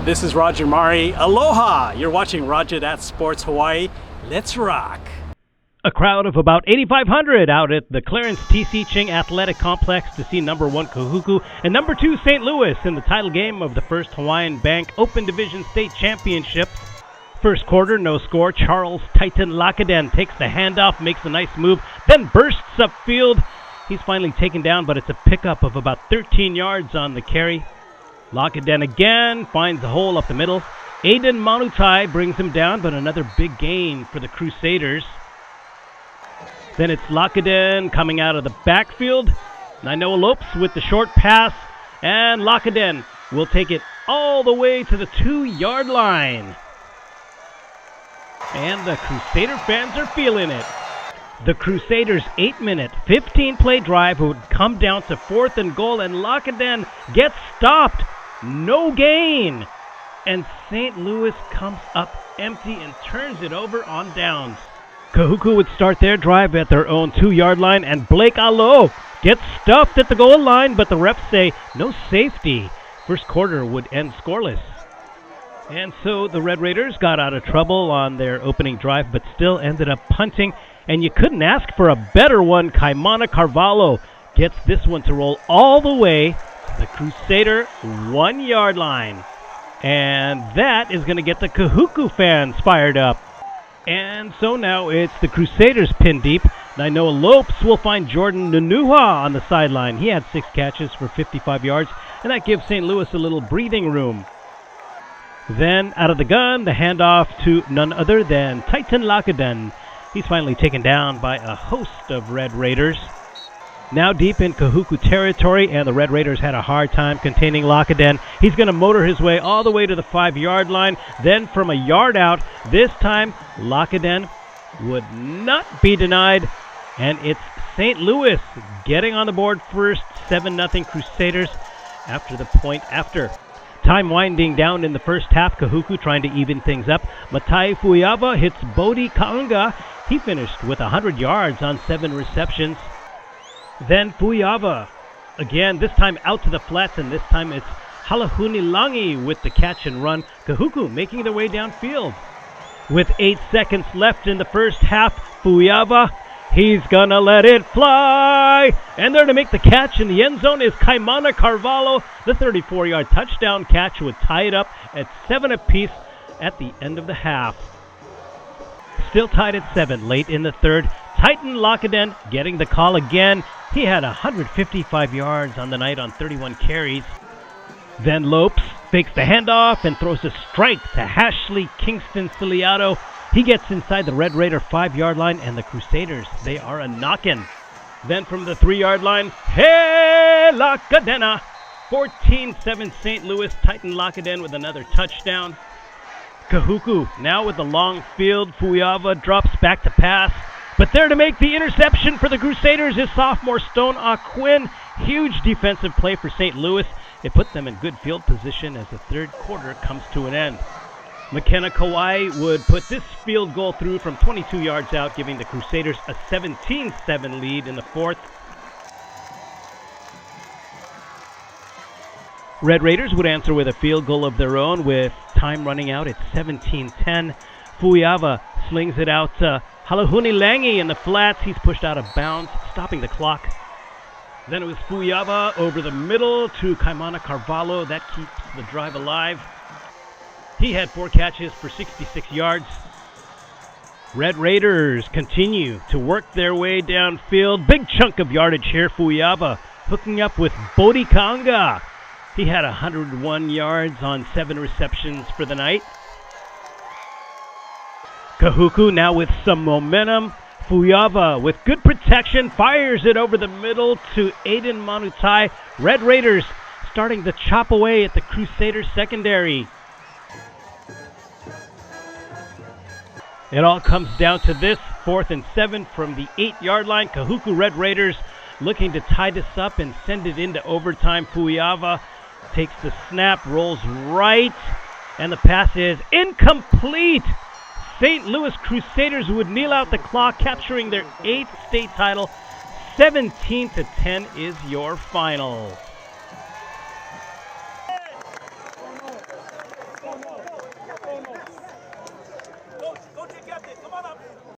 This is Roger Mari. Aloha! You're watching Roger That Sports Hawaii. Let's rock! A crowd of about 8,500 out at the Clarence T.C. Ching Athletic Complex to see number 1 Kahuku and number 2 St. Louis in the title game of the first Hawaiian Bank Open Division State Championship. First quarter, no score. Charles Titan Lakaden takes the handoff, makes a nice move, then bursts upfield. He's finally taken down, but it's a pickup of about 13 yards on the carry. Lakaden again finds a hole up the middle. Aiden Manutai brings him down, but another big gain for the Crusaders. Then it's Lakaden coming out of the backfield. Nainoa Lopes with the short pass, and Lakaden will take it all the way to the 2-yard line. And the Crusader fans are feeling it. The Crusaders' 8-minute, 15-play drive would come down to 4th and goal, and Lakaden gets stopped. No gain. And St. Louis comes up empty and turns it over on downs. Kahuku would start their drive at their own 2-yard line, and Blake Alo gets stuffed at the goal line, but the refs say no safety. First quarter would end scoreless. And so the Red Raiders got out of trouble on their opening drive, but still ended up punting, and you couldn't ask for a better one. Kaimana Carvalho gets this one to roll all the way to the Crusader 1-yard line. And that is going to get the Kahuku fans fired up. And so now it's the Crusaders pin deep. Nainoa Lopes will find Jordan Nunuha on the sideline. He had 6 catches for 55 yards, and that gives St. Louis a little breathing room. Then, out of the gun, the handoff to none other than Titan Lakaden. He's finally taken down by a host of Red Raiders. Now deep in Kahuku territory, and the Red Raiders had a hard time containing Lakaden. He's going to motor his way all the way to the 5-yard line. Then from a yard out, this time Lakaden would not be denied. And it's St. Louis getting on the board first, 7-0 Crusaders after the point after. Time winding down in the first half, Kahuku trying to even things up. Matai Fuiava hits Bodhi Kaunga. He finished with 100 yards on 7 receptions. Then Fuiava, again, this time out to the flats, and this time it's Halahuni Langi with the catch and run. Kahuku making their way downfield. With 8 seconds left in the first half, Fuiava, he's gonna let it fly! And there to make the catch in the end zone is Kaimana Carvalho. The 34-yard touchdown catch would tie it up at 7 apiece at the end of the half. Still tied at 7 late in the third. Titan Lakaden getting the call again. He had 155 yards on the night on 31 carries. Then Lopes fakes the handoff and throws a strike to Ashley Kingston Ciliato. He gets inside the Red Raider 5-yard line, and the Crusaders, they are a knockin'. Then from the 3-yard line, hey Lakadena! 14-7 St. Louis. Titan Lakaden with another touchdown. Kahuku now with the long field. Fuiava drops back to pass. But there to make the interception for the Crusaders is sophomore Stone Aquin. Huge defensive play for St. Louis. It put them in good field position as the third quarter comes to an end. McKenna Kawai would put this field goal through from 22 yards out, giving the Crusaders a 17-7 lead in the fourth. Red Raiders would answer with a field goal of their own with time running out at 17-10. Fuiava slings it out to Halahuni Langi in the flats. He's pushed out of bounds, stopping the clock. Then it was Fuiava over the middle to Kaimana Carvalho. That keeps the drive alive. He had 4 catches for 66 yards. Red Raiders continue to work their way downfield. Big chunk of yardage here. Fuiava hooking up with Bodhi Kaunga. He had 101 yards on 7 receptions for the night. Kahuku now with some momentum. Fuiava with good protection fires it over the middle to Aiden Manutai. Red Raiders starting to chop away at the Crusaders secondary. It all comes down to this, 4th and 7 from the 8-yard line. Kahuku Red Raiders looking to tie this up and send it into overtime. Fuiava takes the snap, rolls right, and the pass is incomplete. St. Louis Crusaders would kneel out the clock, capturing their 8th state title. 17-10 is your final.